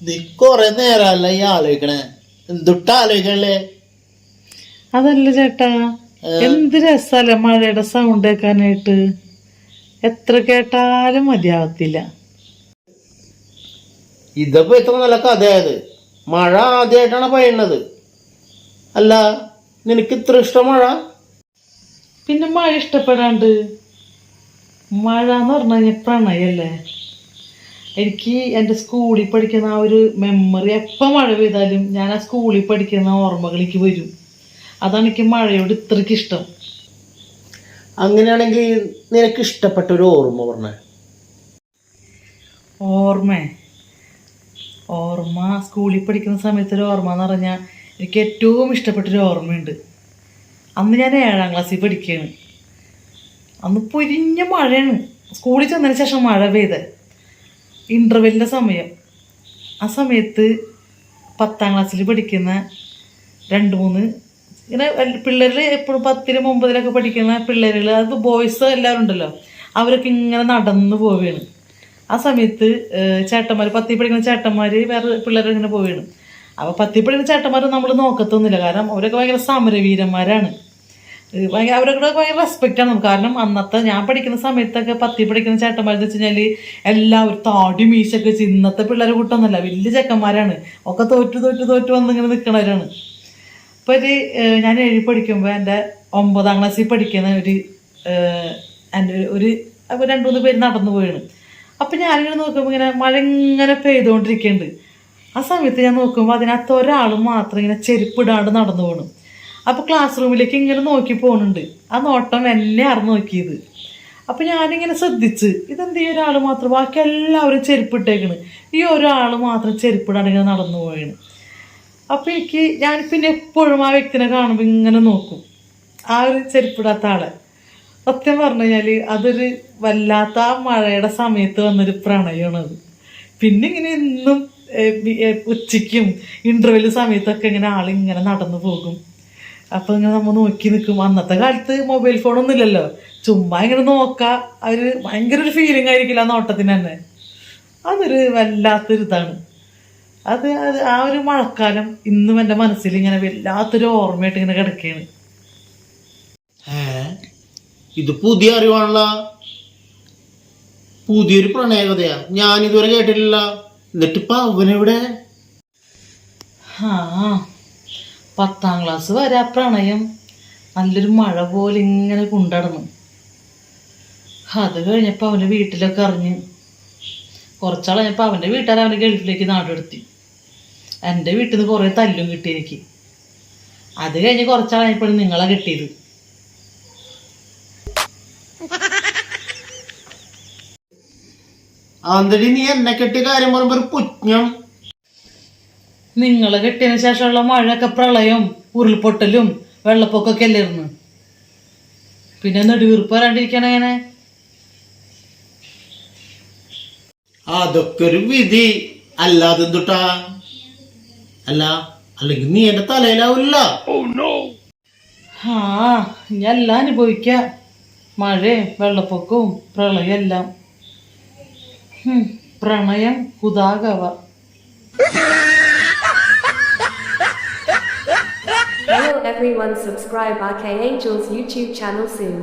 നീ കൊറേ നേരല്ല ഈ ആലോചിക്കണേ, എന്തുട്ടാ ആലോചിക്കണല്ലേ? അതല്ല ചേട്ടാ, എന്ത് രസല്ലേ മഴയുടെ സൗണ്ട് കേൾക്കാനായിട്ട്. എത്ര കേട്ടാലും മതിയാവത്തില്ല. ഇതപ്പോ ഇത്ര നല്ല കഥയായത്. മഴ ആദ്യമായിട്ടാണ് പെയ്യുന്നത്. അല്ല, നിനക്ക് ഇത്ര ഇഷ്ടം മഴ? പിന്നെ മഴ ഇഷ്ടപ്പെടാണ്ട്? മഴ എന്ന് പറഞ്ഞു കഴിഞ്ഞാൽ പ്രണയല്ലേ. എനിക്ക് എൻ്റെ സ്കൂളിൽ പഠിക്കുന്ന ആ ഒരു മെമ്മറി, എപ്പോൾ മഴ പെയ്താലും ഞാൻ ആ സ്കൂളിൽ പഠിക്കുന്ന ഓർമ്മകൾ എനിക്ക് വരും. അതാണ് എനിക്ക് മഴയോട് ഇത്രയ്ക്ക് ഇഷ്ടം. അങ്ങനെയാണെങ്കിൽ നിനക്ക് ഇഷ്ടപ്പെട്ട ഒരു ഓർമ്മ പറഞ്ഞ. ഓർമ്മ സ്കൂളിൽ പഠിക്കുന്ന സമയത്തൊരു ഓർമ്മ എന്ന് പറഞ്ഞാൽ എനിക്ക് ഏറ്റവും ഇഷ്ടപ്പെട്ടൊരു ഓർമ്മയുണ്ട്. അന്ന് ഞാൻ 7ാം ക്ലാസ്സിൽ പഠിക്കുകയാണ്. അന്ന് പൊരിഞ്ഞ മഴയാണ്. സ്കൂളിൽ ചെന്നതിന് ശേഷം മഴ പെയ്ത് ഇൻ്റർവെല്ലിൻ്റെ സമയം. ആ സമയത്ത് 10ാം ക്ലാസ്സിൽ പഠിക്കുന്ന 2-3 ഇങ്ങനെ പിള്ളേർ, എപ്പോഴും 10ലും 9ലൊക്കെ പഠിക്കുന്ന പിള്ളേരുകൾ, അത് ബോയ്സ് എല്ലാവരും ഉണ്ടല്ലോ, അവരൊക്കെ ഇങ്ങനെ നടന്നു പോവുകയാണ്. ആ സമയത്ത് ചേട്ടന്മാർ, 10ൽ പഠിക്കുന്ന ചേട്ടന്മാർ വേറെ പിള്ളേർ ഇങ്ങനെ പോവുകയാണ്. അപ്പോൾ 10ൽ പഠിക്കുന്ന ചേട്ടന്മാർ നമ്മൾ നോക്കത്തൊന്നുമില്ല, കാരണം അവരൊക്കെ ഭയങ്കര സമരവീരന്മാരാണ്. അവരൊക്കെ ഭയങ്കര റെസ്പെക്റ്റാണ് നമുക്ക്. കാരണം അന്നത്തെ ഞാൻ പഠിക്കുന്ന സമയത്തൊക്കെ 10ൽ പഠിക്കുന്ന ചേട്ടന്മാരെന്ന് വെച്ച് കഴിഞ്ഞാൽ എല്ലാവരും താടി മീശൊക്കെ വെച്ച്, ഇന്നത്തെ പിള്ളേരെ കൂട്ടൊന്നുമല്ല, വലിയ ചെക്കന്മാരാണ്. ഒക്കെ തോറ്റു വന്നിങ്ങനെ നിൽക്കണവരാണ്. അപ്പോൾ ഞാൻ 7ൽ പഠിക്കുമ്പോൾ എൻ്റെ 9ാം ക്ലാസ്സിൽ പഠിക്കുന്ന എൻ്റെ ഒരു 2-3 പേര് നടന്നു പോയാണ്. അപ്പം ഞാനിങ്ങനെ നോക്കുമ്പോൾ ഇങ്ങനെ മഴ ഇങ്ങനെ പെയ്തുകൊണ്ടിരിക്കുന്നുണ്ട്. ആ സമയത്ത് ഞാൻ നോക്കുമ്പോൾ അതിനകത്ത് ഒരാൾ മാത്രം ഇങ്ങനെ ചെരുപ്പിടാണ്ട് നടന്നു പോകണം. അപ്പോൾ ക്ലാസ് റൂമിലേക്ക് ഇങ്ങനെ നോക്കി പോകുന്നുണ്ട്. ആ നോട്ടം എന്നെ അറിഞ്ഞു നോക്കിയത്. അപ്പോൾ ഞാനിങ്ങനെ ശ്രദ്ധിച്ച്, ഇതെന്ത് ഈ ഒരാൾ മാത്രം, ബാക്കി എല്ലാവരും ചെരുപ്പിട്ടേക്കണ്, ഈ ഒരാൾ മാത്രം ചെരുപ്പിടാണ്ട് ഇങ്ങനെ നടന്നു പോവുകയാണ്. അപ്പോൾ ഞാൻ പിന്നെ എപ്പോഴും ആ വ്യക്തിനെ കാണുമ്പോൾ ഇങ്ങനെ നോക്കും, ആ ഒരു ചെരുപ്പിടാത്ത ആളെ. സത്യം പറഞ്ഞു കഴിഞ്ഞാൽ അതൊരു വല്ലാത്ത ആ മഴയുടെ സമയത്ത് വന്നൊരു പ്രണയമാണത്. പിന്നെ ഇങ്ങനെ എന്നും ഉച്ചയ്ക്കും ഇൻ്റർവെല് സമയത്തൊക്കെ ഇങ്ങനെ ആളിങ്ങനെ നടന്നു പോകും. അപ്പോൾ ഇങ്ങനെ നമ്മൾ നോക്കി നിൽക്കും. അന്നത്തെ കാലത്ത് മൊബൈൽ ഫോണൊന്നും ഇല്ലല്ലോ, ചുമ്മാ ഇങ്ങനെ നോക്കാം. ഒരു ഭയങ്കര ഒരു ഫീലിംഗ് ആയിരിക്കില്ല ആ നോട്ടത്തിന് തന്നെ. അതൊരു വല്ലാത്തൊരു ഇതാണ്. അത് ആ ഒരു മഴക്കാലം ഇന്നും എൻ്റെ മനസ്സിൽ ഇങ്ങനെ വല്ലാത്തൊരു ഓർമ്മയായിട്ട് ഇങ്ങനെ കിടക്കുകയാണ്. ഇത് പുതിയ അറിവാണല്ലോ, പുതിയൊരു പ്രണയകഥയാ, ഞാനിതുവരെ കേട്ടിട്ടില്ല. എന്നിട്ടിപ്പ അവനെവിടെ? 10ാം ക്ലാസ് വരെ ആ പ്രണയം നല്ലൊരു മഴ പോലെ ഇങ്ങനെ കൊണ്ടടന്നു. അത് കഴിഞ്ഞപ്പോൾ അവൻ്റെ വീട്ടിലൊക്കെ അറിഞ്ഞ് കുറച്ചാൾ കഴിഞ്ഞപ്പോൾ അവൻ്റെ വീട്ടുകാർ അവൻ്റെ ഗൾഫിലേക്ക് നാടെടുത്തി. എൻ്റെ വീട്ടിൽ നിന്ന് കുറേ തല്ലും കിട്ടി എനിക്ക്. അത് കഴിഞ്ഞ് കുറച്ചാൾ കഴിഞ്ഞപ്പോൾ നിങ്ങളെ കിട്ടിയത്. ആന്തടി, നീ എന്നെ കെട്ടിയ കാര്യം പറയുമ്പോ ഒരു പുച്ഛം. നിങ്ങളെ കെട്ടിയതിന് ശേഷമുള്ള മഴയൊക്കെ പ്രളയം, ഉരുൾപൊട്ടലും വെള്ളപ്പൊക്കൊക്കെ അല്ലായിരുന്നു. പിന്നെ നെടുവീർപ്പ് വരാണ്ടിരിക്കണ എങ്ങനെ? അതൊക്കെ ഒരു വിധി, അല്ലാതെ എന്തുട്ടാ? അല്ലെങ്കിൽ നീ എന്റെ തലയിലാവില്ല. ഇനി എല്ലാം അനുഭവിക്കാം, മഴയും വെള്ളപ്പൊക്കവും പ്രളയം എല്ലാം. പ്രണയം കുതാകവ. Hello everyone, subscribe RK Angels YouTube channel soon.